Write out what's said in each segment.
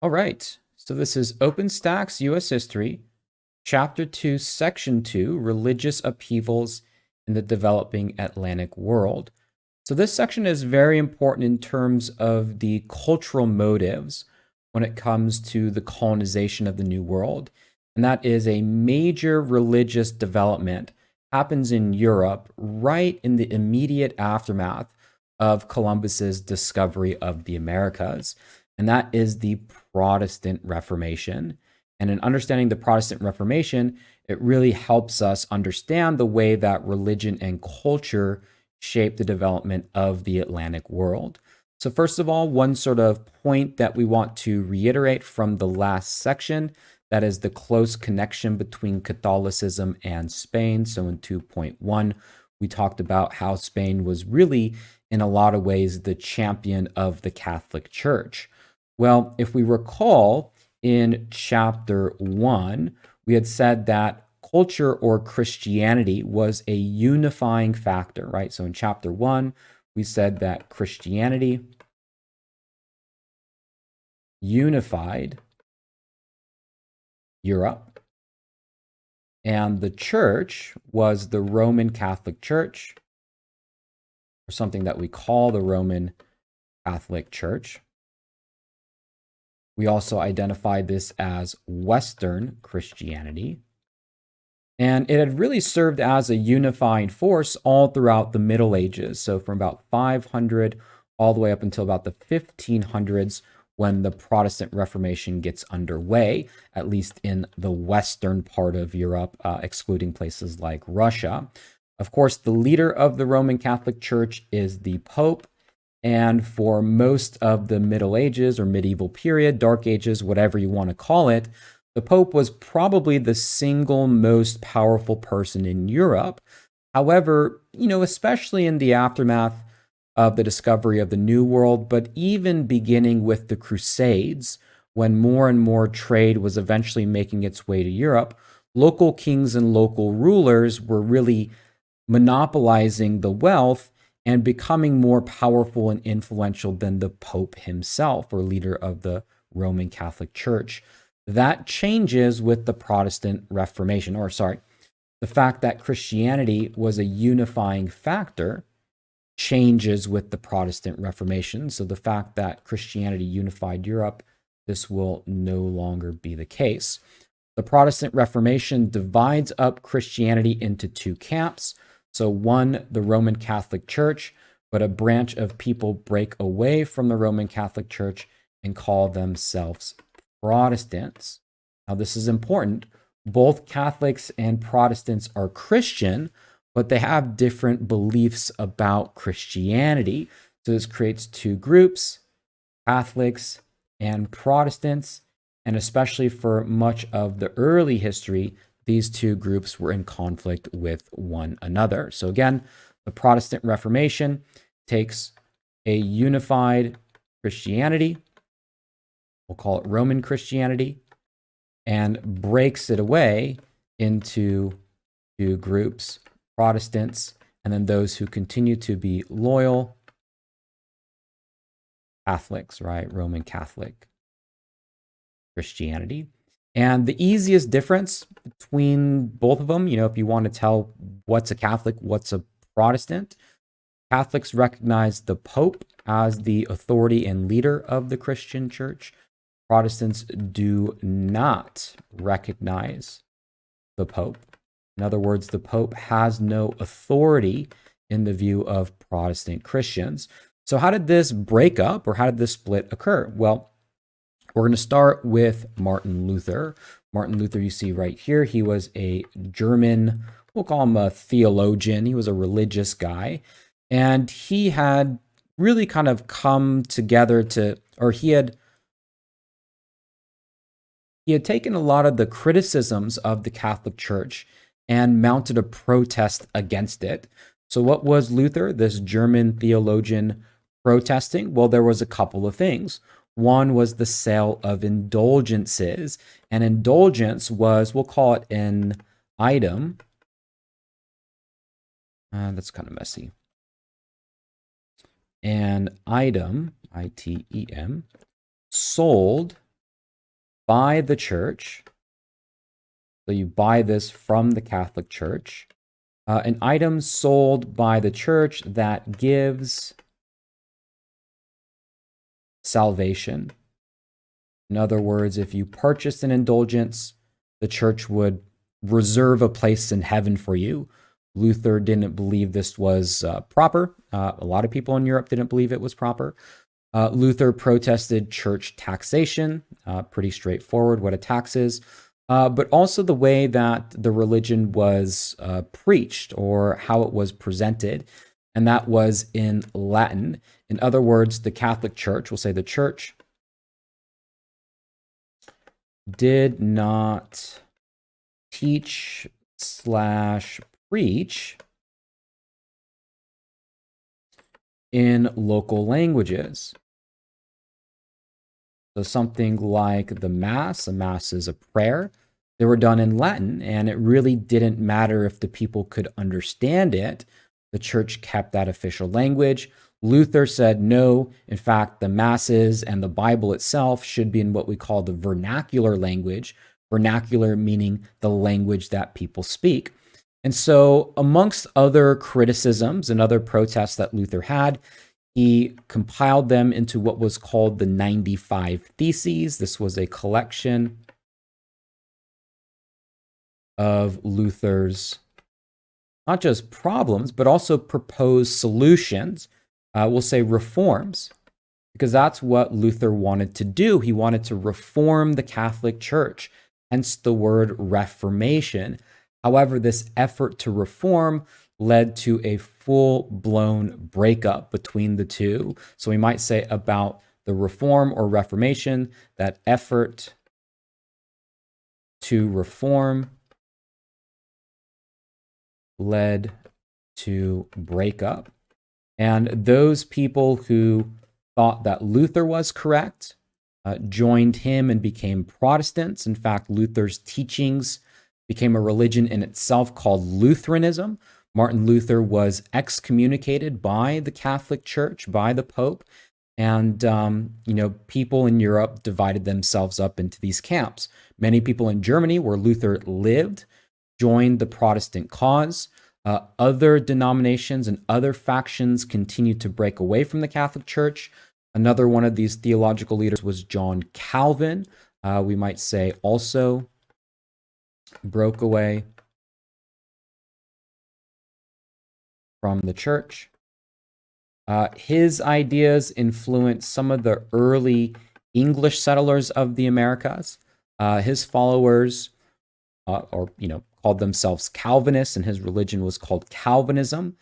All right, so this is Openstax U.S. History, Chapter 2, Section 2, Religious Upheavals in the Developing Atlantic World. So this section is very important in terms of the cultural motives when it comes to the colonization of the New World. And that is a major religious development happens in Europe right in the immediate aftermath of Columbus's discovery of the Americas. And that is the Protestant Reformation. And in understanding the Protestant Reformation, it really helps us understand the way that religion and culture shape the development of the Atlantic world. So, first of all, one sort of point that we want to reiterate from the last section, that is the close connection between Catholicism and Spain. So, in 2.1, we talked about how Spain was really, in a lot of ways, the champion of the Catholic Church. Well, if we recall in chapter 1, we had said that culture or Christianity was a unifying factor, right? So in chapter 1, we said that Christianity unified Europe, and the church was the Roman Catholic Church, or something that we call the Roman Catholic Church. We also identified this as Western Christianity. And it had really served as a unifying force all throughout the Middle Ages. So from about 500 all the way up until about the 1500s, when the Protestant Reformation gets underway, at least in the western part of Europe, excluding places like Russia. Of course, the leader of the Roman Catholic Church is the Pope. And for most of the Middle Ages or medieval period, Dark Ages, whatever you want to call it, the Pope was probably the single most powerful person in Europe. However, especially in the aftermath of the discovery of the New World, but even beginning with the Crusades, when more and more trade was eventually making its way to Europe, local kings and local rulers were really monopolizing the wealth and becoming more powerful and influential than the Pope himself or leader of the Roman Catholic Church. That changes with the Protestant Reformation, the fact that Christianity was a unifying factor changes with the Protestant Reformation. So the fact that Christianity unified Europe, this will no longer be the case. The Protestant Reformation divides up Christianity into two camps. So one, the Roman Catholic Church, but a branch of people break away from the Roman Catholic Church and call themselves Protestants. Now, this is important. Both Catholics and Protestants are Christian, but they have different beliefs about Christianity. So this creates two groups, Catholics and Protestants. And especially for much of the early history, these two groups were in conflict with one another. So again, the Protestant Reformation takes a unified Christianity, we'll call it Roman Christianity, and breaks it away into two groups, Protestants, and then those who continue to be loyal Catholics, right? Roman Catholic Christianity. And the easiest difference between both of them, if you want to tell what's a Catholic, what's a Protestant, Catholics recognize the Pope as the authority and leader of the Christian church. Protestants do not recognize the Pope. In other words, the Pope has no authority in the view of Protestant Christians. So how did this break up or how did this split occur? Well, we're going to start with Martin Luther. Martin Luther, you see right here, he was a German, we'll call him a theologian. He was a religious guy. And he had really kind of come together he had taken a lot of the criticisms of the Catholic Church and mounted a protest against it. So what was Luther, this German theologian, protesting? Well, there was a couple of things. One was the sale of indulgences. An indulgence was, we'll call it an item. That's kind of messy. An item, I-T-E-M, sold by the church, so you buy this from the Catholic Church, an item sold by the church that gives salvation. In other words, if you purchased an indulgence, the church would reserve a place in heaven for you. Luther didn't believe this was proper. A lot of people in Europe didn't believe it was proper. Luther protested church taxation, pretty straightforward what a tax is, but also the way that the religion was preached or how it was presented, and that was in Latin. In other words, the Catholic Church, we'll say the church, did not teach / preach in local languages. So something like the Mass, a Mass is a prayer. They were done in Latin, and it really didn't matter if the people could understand it. The church kept that official language. Luther said no. In fact, the Masses and the Bible itself should be in what we call the vernacular language. Vernacular meaning the language that people speak. And so, amongst other criticisms and other protests that Luther had, he compiled them into what was called the 95 Theses. This was a collection of Luther's not just problems, but also proposed solutions. We'll say reforms, because that's what Luther wanted to do. He wanted to reform the Catholic Church, hence the word Reformation. However, this effort to reform led to a full-blown breakup between the two. So we might say about the reform or Reformation, that effort to reform led to breakup. And those people who thought that Luther was correct joined him and became Protestants. In fact, Luther's teachings became a religion in itself called Lutheranism. Martin Luther was excommunicated by the Catholic Church, by the Pope, and people in Europe divided themselves up into these camps. Many people in Germany, where Luther lived, joined the Protestant cause. Other denominations and other factions continued to break away from the Catholic Church. Another one of these theological leaders was John Calvin. We might say also broke away from the church. His ideas influenced some of the early English settlers of the Americas. His followers, called themselves Calvinists, and his religion was called Calvinism.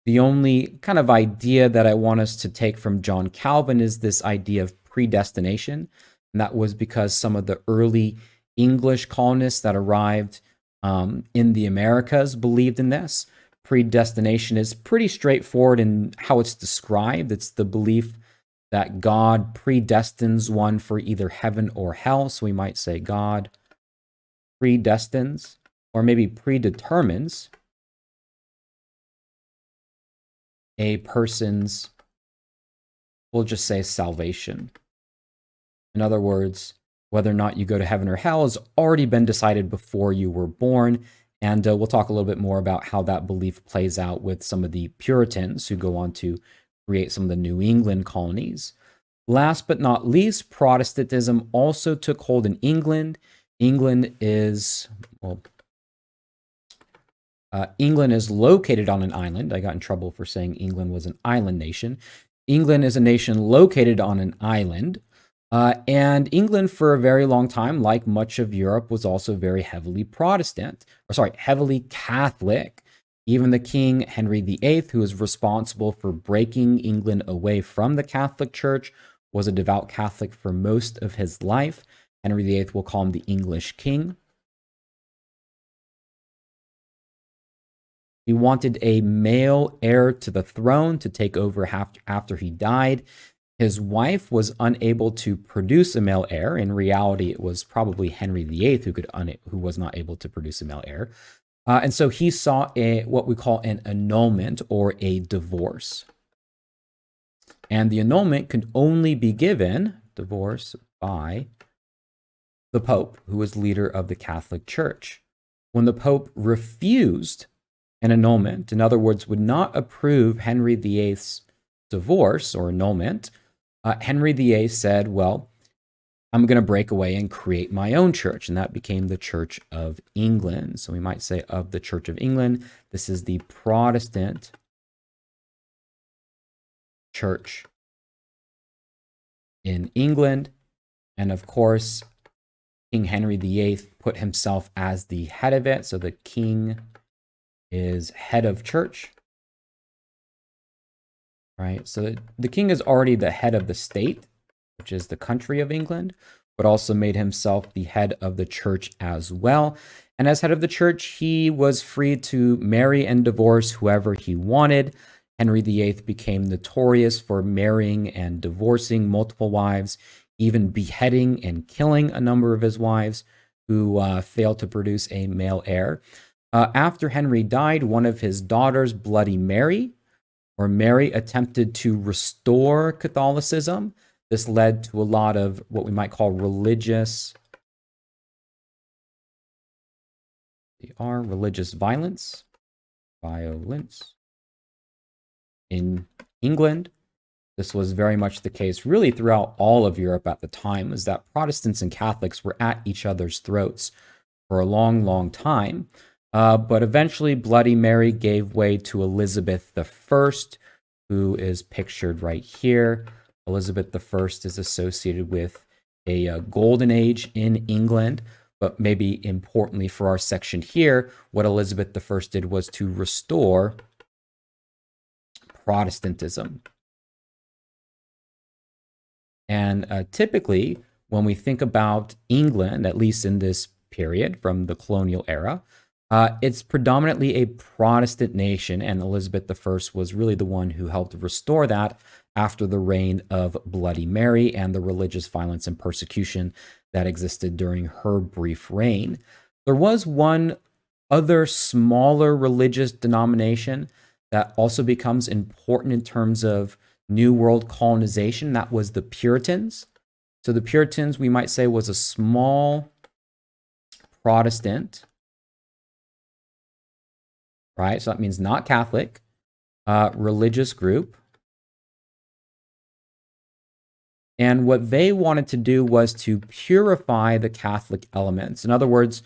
The only kind of idea that I want us to take from John Calvin is this idea of predestination. And that was because some of the early English colonists that arrived in the Americas believed in this. Predestination is pretty straightforward in how it's described. It's the belief that God predestines one for either heaven or hell. So we might say God predestines, or maybe predetermines, a person's, we'll just say, salvation. In other words, whether or not you go to heaven or hell has already been decided before you were born. And we'll talk a little bit more about how that belief plays out with some of the Puritans who go on to create some of the New England colonies. Last but not least, Protestantism also took hold in England. England is located on an island. I got in trouble for saying England was an island nation. England is a nation located on an island. And England, for a very long time, like much of Europe, was also very heavily heavily Catholic. Even the King, Henry VIII, who is responsible for breaking England away from the Catholic Church, was a devout Catholic for most of his life. Henry VIII, will call him the English King. He wanted a male heir to the throne to take over after he died. His wife was unable to produce a male heir. In reality, it was probably Henry VIII who was not able to produce a male heir. And so he saw what we call an annulment, or a divorce. And the annulment could only be given, divorce, by the Pope, who was leader of the Catholic Church. When the Pope refused an annulment, in other words, would not approve Henry VIII's divorce or annulment, Henry VIII said, well, I'm going to break away and create my own church. And that became the Church of England. So we might say of the Church of England, this is the Protestant Church in England. And of course, King Henry VIII put himself as the head of it. So the king is head of church, right? So the king is already the head of the state, which is the country of England, but also made himself the head of the church as well. And as head of the church, he was free to marry and divorce whoever he wanted. Henry VIII became notorious for marrying and divorcing multiple wives, even beheading and killing a number of his wives who failed to produce a male heir. After Henry died, one of his daughters, Bloody Mary, attempted to restore Catholicism. This led to a lot of what we might call religious violence in England. This was very much the case really throughout all of Europe at the time, is that Protestants and Catholics were at each other's throats for a long, long time. But eventually Bloody Mary gave way to Elizabeth I, who is pictured right here. Elizabeth I is associated with a golden age in England, but maybe importantly for our section here, what Elizabeth I did was to restore Protestantism. And typically, when we think about England, at least in this period from the colonial era, it's predominantly a Protestant nation, and Elizabeth I was really the one who helped restore that after the reign of Bloody Mary and the religious violence and persecution that existed during her brief reign. There was one other smaller religious denomination that also becomes important in terms of New World colonization. That was the Puritans. So the Puritans, we might say, was a small Protestant, right? So that means not Catholic, religious group. And what they wanted to do was to purify the Catholic elements. In other words,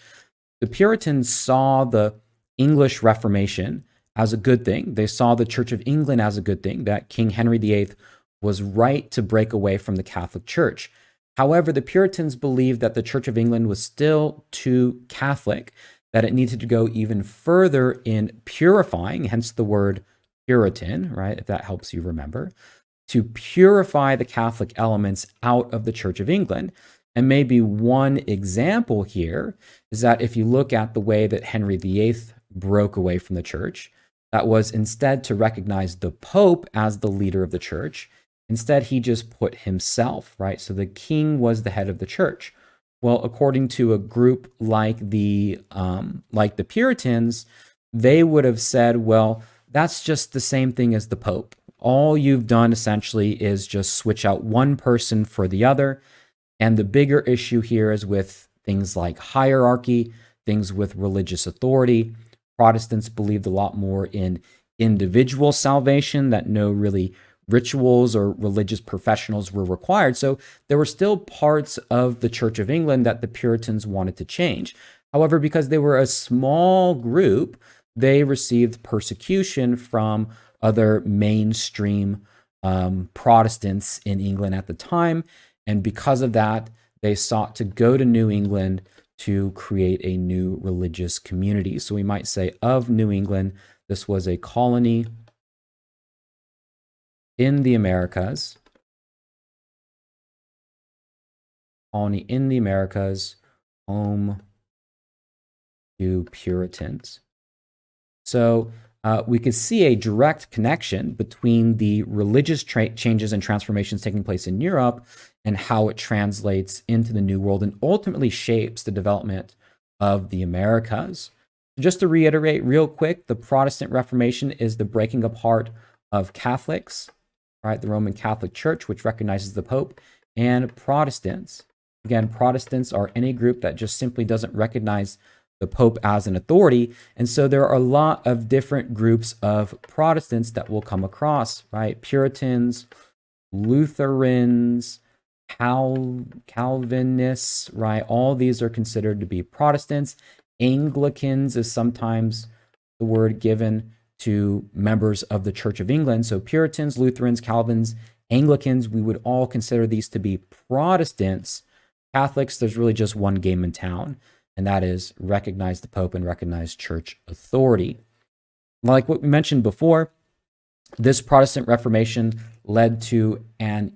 the Puritans saw the English Reformation as a good thing. They saw the Church of England as a good thing, that King Henry VIII was right to break away from the Catholic Church. However, the Puritans believed that the Church of England was still too Catholic, that it needed to go even further in purifying, hence the word Puritan, right? If that helps you remember, to purify the Catholic elements out of the Church of England. And maybe one example here is that if you look at the way that Henry VIII broke away from the church, that was instead to recognize the Pope as the leader of the church. Instead, he just put himself, right? So the king was the head of the church. Well, according to a group like the Puritans, they would have said, well, that's just the same thing as the Pope. All you've done essentially is just switch out one person for the other. And the bigger issue here is with things like hierarchy, things with religious authority. Protestants believed a lot more in individual salvation, that no really rituals or religious professionals were required. So there were still parts of the Church of England that the Puritans wanted to change. However, because they were a small group, they received persecution from other mainstream Protestants in England at the time. And because of that, they sought to go to New England to create a new religious community. So we might say of New England, this was a colony in the Americas. Colony in the Americas, home to Puritans. So we could see a direct connection between the religious changes and transformations taking place in Europe and how it translates into the New World and ultimately shapes the development of the Americas. Just to reiterate real quick, the Protestant Reformation is the breaking apart of Catholics, right? The Roman Catholic Church, which recognizes the Pope, and Protestants, Again, Protestants are any group that just simply doesn't recognize the Pope as an authority. And so there are a lot of different groups of Protestants that we'll come across, right? Puritans, Lutherans, Calvinists, right? All these are considered to be Protestants. Anglicans is sometimes the word given to members of the Church of England. So Puritans, Lutherans, Calvins, Anglicans, we would all consider these to be Protestants. Catholics, there's really just one game in town, and that is recognize the Pope and recognize church authority. Like what we mentioned before, this Protestant Reformation led to a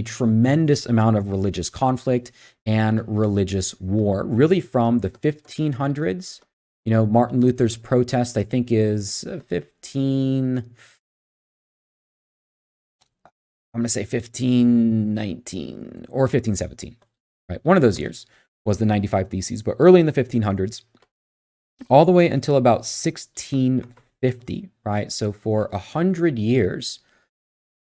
tremendous amount of religious conflict and religious war, really from the 1500s. Martin Luther's protest, I think, is 1519 or 1517, right? One of those years was the 95 Theses, but early in the 1500s, all the way until about 1650, right? So for 100 years,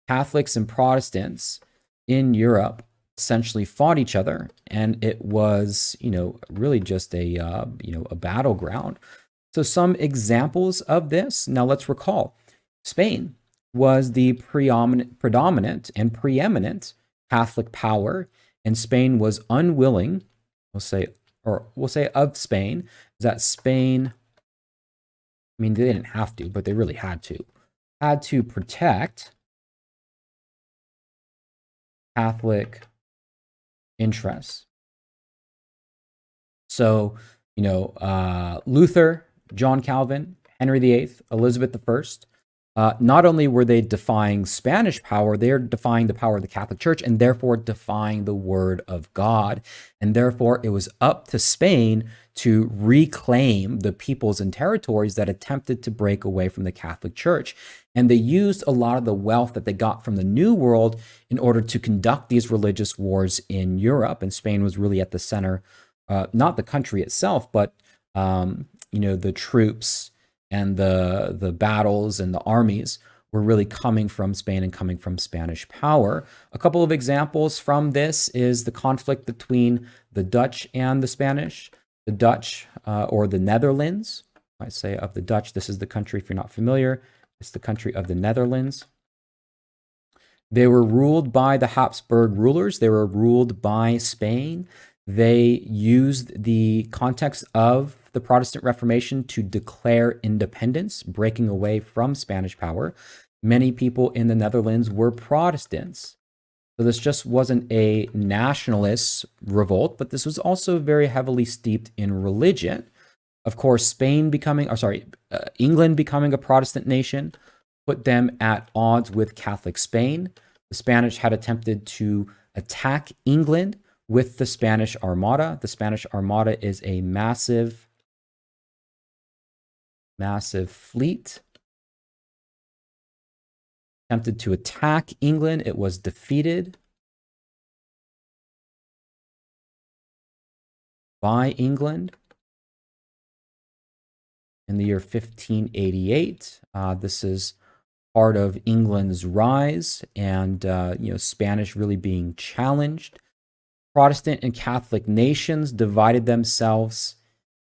Catholics and Protestants in Europe essentially fought each other, and it was, really just a battleground. So some examples of this. Now let's recall, Spain was the predominant and preeminent Catholic power, and Spain was unwilling, we'll say of Spain, that Spain, they didn't have to, but they really had to protect Catholic interests. So, Luther, John Calvin, Henry VIII, Elizabeth I, not only were they defying Spanish power, they're defying the power of the Catholic Church and therefore defying the word of God. And therefore, it was up to Spain to reclaim the peoples and territories that attempted to break away from the Catholic Church. And they used a lot of the wealth that they got from the New World in order to conduct these religious wars in Europe. And Spain was really at the center, not the country itself, but the troops and the battles and the armies were really coming from Spain and coming from Spanish power. A couple of examples from this is the conflict between the Dutch and the Spanish. The Dutch, or the Netherlands, I say of the Dutch, this is the country, if you're not familiar, it's the country of the Netherlands. They were ruled by the Habsburg rulers. They were ruled by Spain. They used the context of the Protestant Reformation to declare independence, breaking away from Spanish power. Many people in the Netherlands were Protestants. So this just wasn't a nationalist revolt, but this was also very heavily steeped in religion. Of course, England becoming a Protestant nation put them at odds with Catholic Spain. The Spanish had attempted to attack England with the Spanish Armada. The Spanish Armada is a massive fleet. Attempted to attack England. It was defeated by England in the year 1588. This is part of England's rise and Spanish really being challenged. Protestant and Catholic nations divided themselves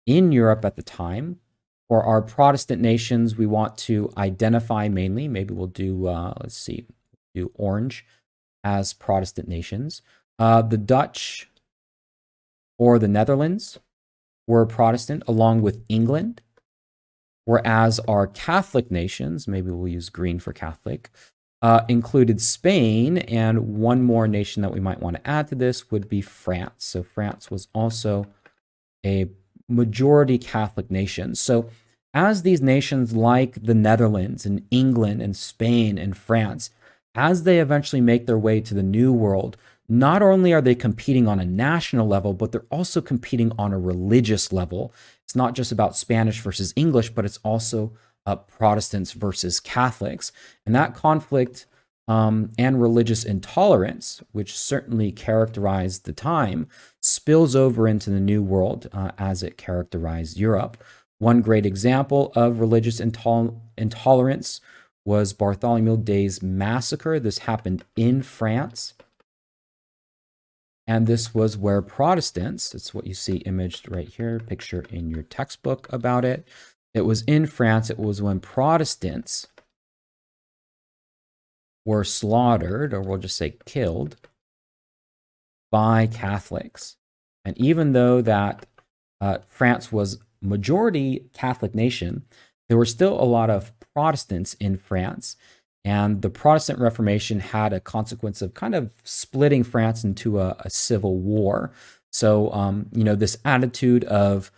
in Europe at the time. For our Protestant nations, we want to identify mainly, maybe we'll do, do orange as Protestant nations. The Dutch or the Netherlands were Protestant along with England, whereas our Catholic nations, maybe we'll use green for Catholic, included Spain, and one more nation that we might want to add to this would be France. So France was also a majority Catholic nation. So as these nations like the Netherlands and England and Spain and France, as they eventually make their way to the New World, not only are they competing on a national level, but they're also competing on a religious level. It's not just about Spanish versus English, but it's also Protestants versus Catholics. And that conflict and religious intolerance, which certainly characterized the time, spills over into the New World as it characterized Europe. One great example of religious intolerance was Bartholomew Day's massacre. This happened in France. And this was where Protestants, it's what you see imaged right here, picture in your textbook about it. It was in France. It was when Protestants were slaughtered, or we'll just say killed, by Catholics. And even though that France was majority Catholic nation, there were still a lot of Protestants in France. And the Protestant Reformation had a consequence of kind of splitting France into a civil war. So, this attitude of,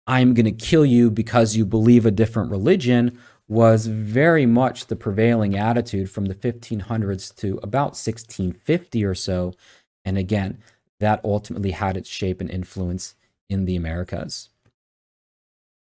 I'm going to kill you because you believe a different religion was very much the prevailing attitude from the 1500s to about 1650 or so. And again, that ultimately had its shape and influence in the Americas.